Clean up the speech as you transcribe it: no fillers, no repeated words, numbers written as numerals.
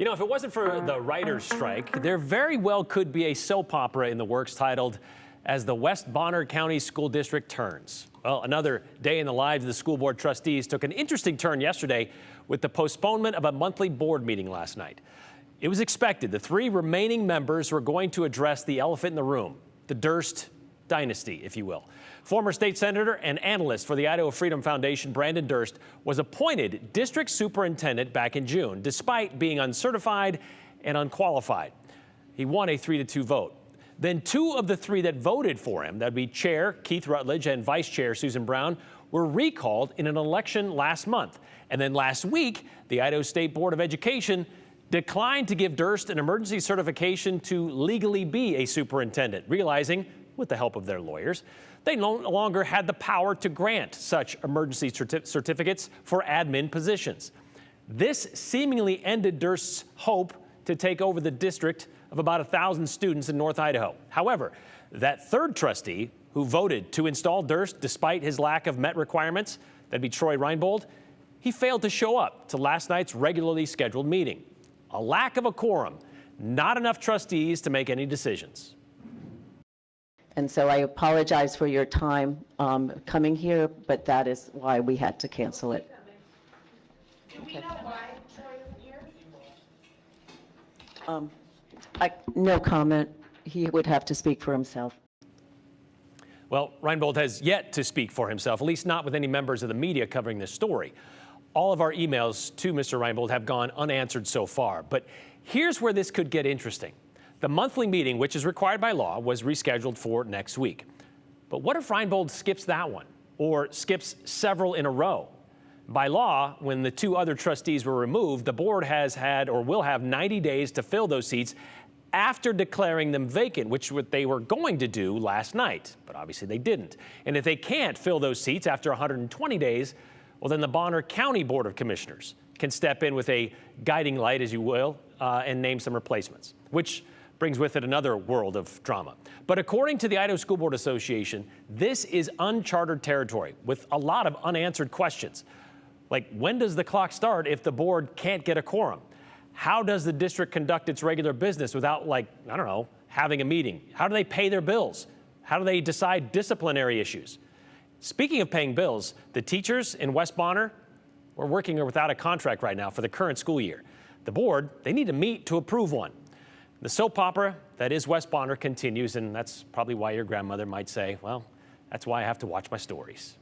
You know, if it wasn't for the writer's strike, there very well could be a soap opera in the works titled As the West Bonner County School District Turns. Well, another day in the lives of the school board trustees took an interesting turn yesterday with the postponement of a monthly board meeting last night. It was expected the three remaining members were going to address the elephant in the room, the Durst dynasty, if you will. Former state senator and analyst for the Idaho Freedom Foundation, Branden Durst, was appointed district superintendent back in June, despite being uncertified and unqualified. He won a 3-2 vote. Then two of the three that voted for him, that'd be Chair Keith Rutledge and Vice Chair Susan Brown, were recalled in an election last month. And then last week, the Idaho State Board of Education declined to give Durst an emergency certification to legally be a superintendent, realizing, with the help of their lawyers, they no longer had the power to grant such emergency certificates for admin positions. This seemingly ended Durst's hope to take over the district of about 1,000 students in North Idaho. However, that third trustee who voted to install Durst despite his lack of Met requirements, that'd be Troy Reinbold, he failed to show up to last night's regularly scheduled meeting. A lack of a quorum, not enough trustees to make any decisions. And so I apologize for your time coming here, but that is why we had to cancel it. Do we know why Troy isn't here? No comment. He would have to speak for himself. Well, Reinbold has yet to speak for himself, at least not with any members of the media covering this story. All of our emails to Mr. Reinbold have gone unanswered so far. But here's where this could get interesting. The monthly meeting, which is required by law, was rescheduled for next week. But what if Reinbold skips that one or skips several in a row? By law, when the two other trustees were removed, the board has had or will have 90 days to fill those seats after declaring them vacant, which they were going to do last night, but obviously they didn't. And if they can't fill those seats after 120 days, well, then the Bonner County Board of Commissioners can step in with a guiding light, as you will, and name some replacements, which brings with it another world of drama. But according to the Idaho School Board Association, this is uncharted territory with a lot of unanswered questions. Like, when does the clock start if the board can't get a quorum? How does the district conduct its regular business without, like, I don't know, having a meeting? How do they pay their bills? How do they decide disciplinary issues? Speaking of paying bills, the teachers in West Bonner are working without a contract right now for the current school year. The board, they need to meet to approve one. The soap opera that is West Bonner continues, and that's probably why your grandmother might say, well, that's why I have to watch my stories.